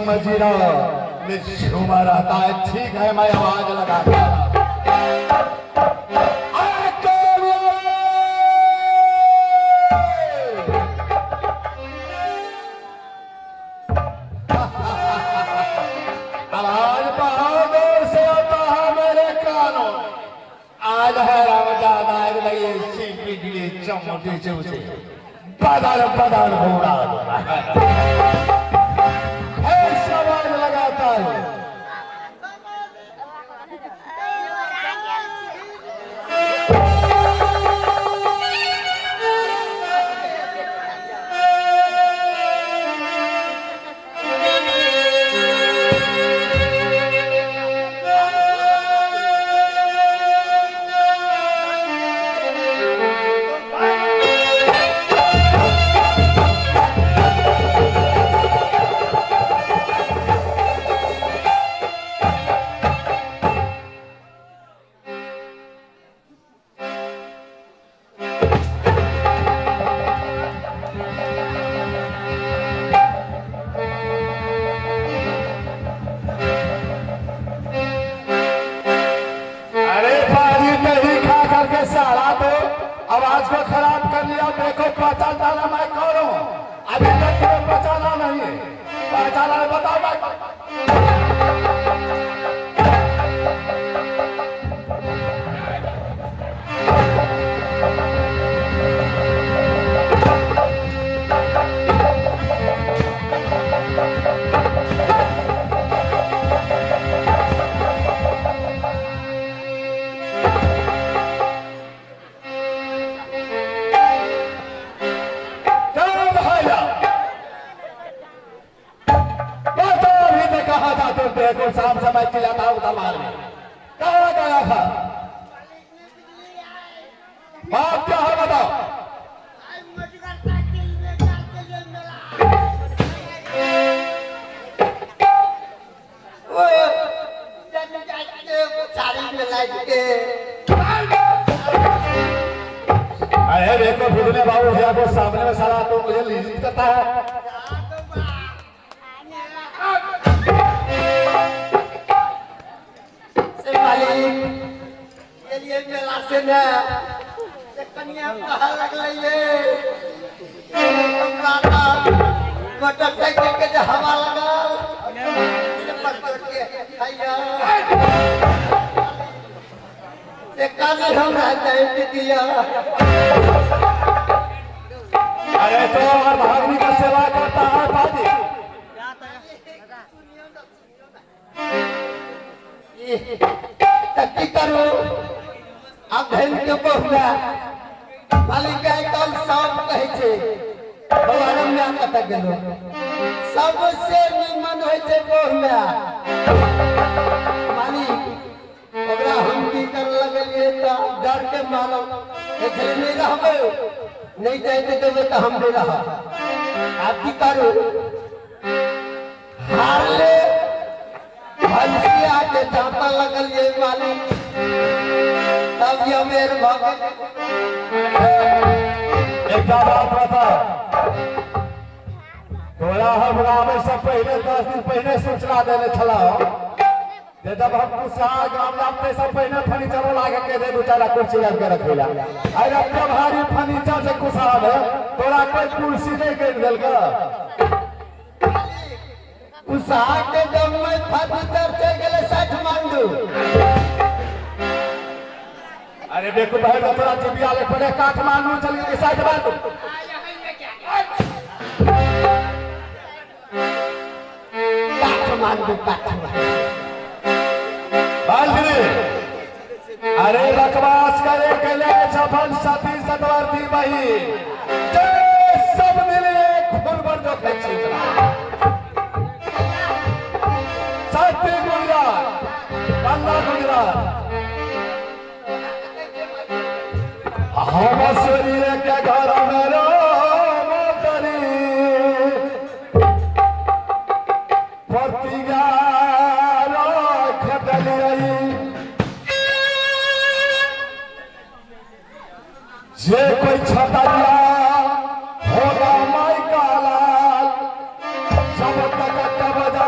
मजीरा में झूमा रहता है। ठीक है, मैं आवाज लगाता आवाज बहुत दूर से आता है मेरे कानों। आज है रमजान, लगे सीपी के चमोटी से उसे बदल बदल हो रहा है। सवाल लगाता है। आवाज को खराब कर लिया। देखो पहचान डाला मैं कौन हूँ। अभी तक तुम्हें पहचाना नहीं, पहचाना है बताओ। देखो शाम समय चिल्लाता हूँ दरबार में, कहाँ गया था? बात क्या है बताओ। अरे देखो भूलने बाबू भैया को सामने में सारा तो मुझे लिजित करता है। ये मेला से ना कन्या कहा लगले मोटरसाइकिल के जो हवा लगा काले हमरा दिया। अरे तो भागनी का सेवा करता है बाजी। की करो अब के बहुला मालिका कल सब कहे छे भगवान में कत गेलो सबसे निमन होय छे बहुला मालिक ओकरा हम की कर लगलिए त डर के मानो एथरे नहीं रहबे नहीं जाते देबे त हम दे रहा। आप की करो हारले भंसिया के जाता लगल ये मालिक तब ये मेरे भगत एक बात बता। तोरा हम गाँव से पहले 10 दिन पहले सूचना देने छला जब हम कुशहा गाँव जाते सब पहले फर्नीचर लागे के दे दो चारा कुर्सी लग के रखेला। अरे अपना भारी फर्नीचर से कुशहा में तोरा कोई कुर्सी नहीं कर देल का। कुशहा के जब मैं फर्नीचर से गेले 60 मांगू। अरे देखो भाई बतरा जिबिया ले पड़े काठमांडू चल गए 60 मांगू। काठमांडू अरे बकवास करे के ले छपन सती सतवर्ती बही सब मिले खून पर जो सत्य गुजरात बंदा गुजरात हम शरीर के घर में जे कोई छतरिया होगा माई का लाल सब तक बजा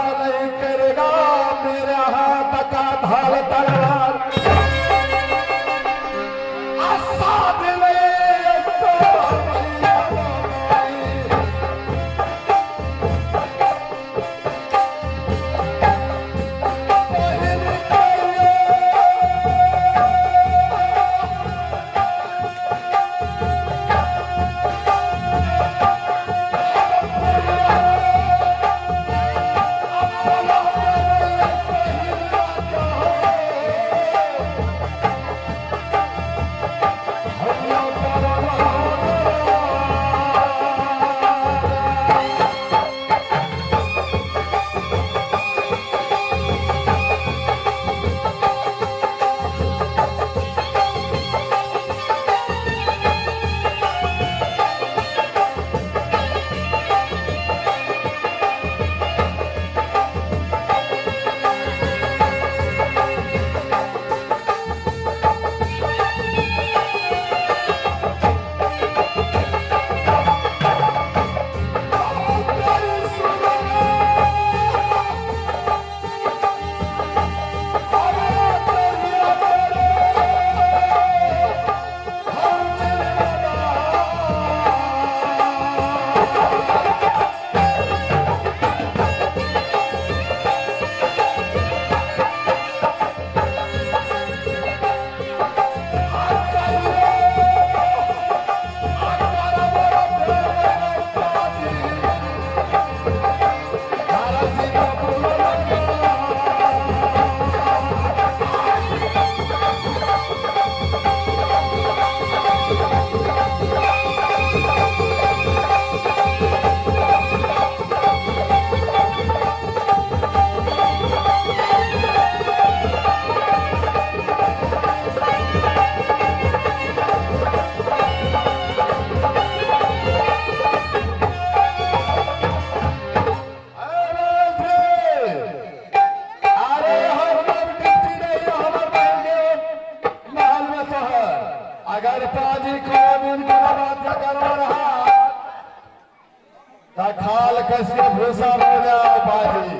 खुशा हो जाओ बाजी।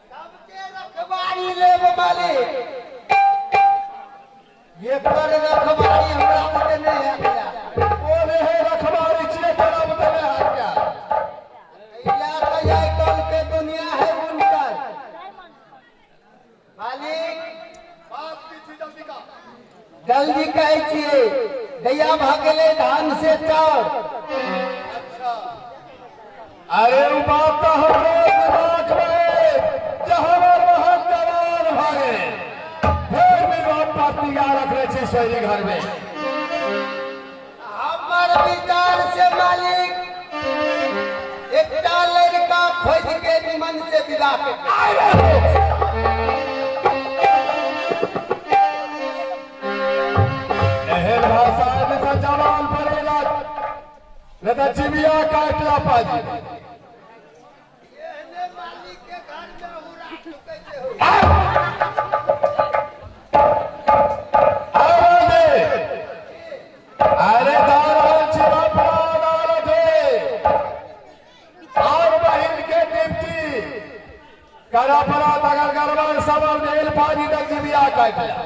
सबके रखवारी लेब मालिक, ये पर रखवारी हमरा बुते नहीं है क्या? बोले है रखवारी छिए तोरा बतले है क्या? या तो ये कल के दुनिया है उनकर मालिक। बात की थी जल्दी का। जल्दी कहै छियै, गैया भागले धान से चार। अरे वो बात तो हमरो दिमाग में जहां वहां जवान भागे फिर भी बात पातिया रख रहे छी सोई घर में। हमर विचार से मालिक एकटा लड़का खोज के निमन से विदा के एहन भाषा जैसा जवान पड़ेगा न तो चिबिया काटला पाजी। एहने मालिक के घर में हुरा चुकै से हो। अरे दारा छिपा दारत है और बहिन के डिप्टी करा पड़ा तगर गरबान सबल देल पाजी तक चिबिया काटला।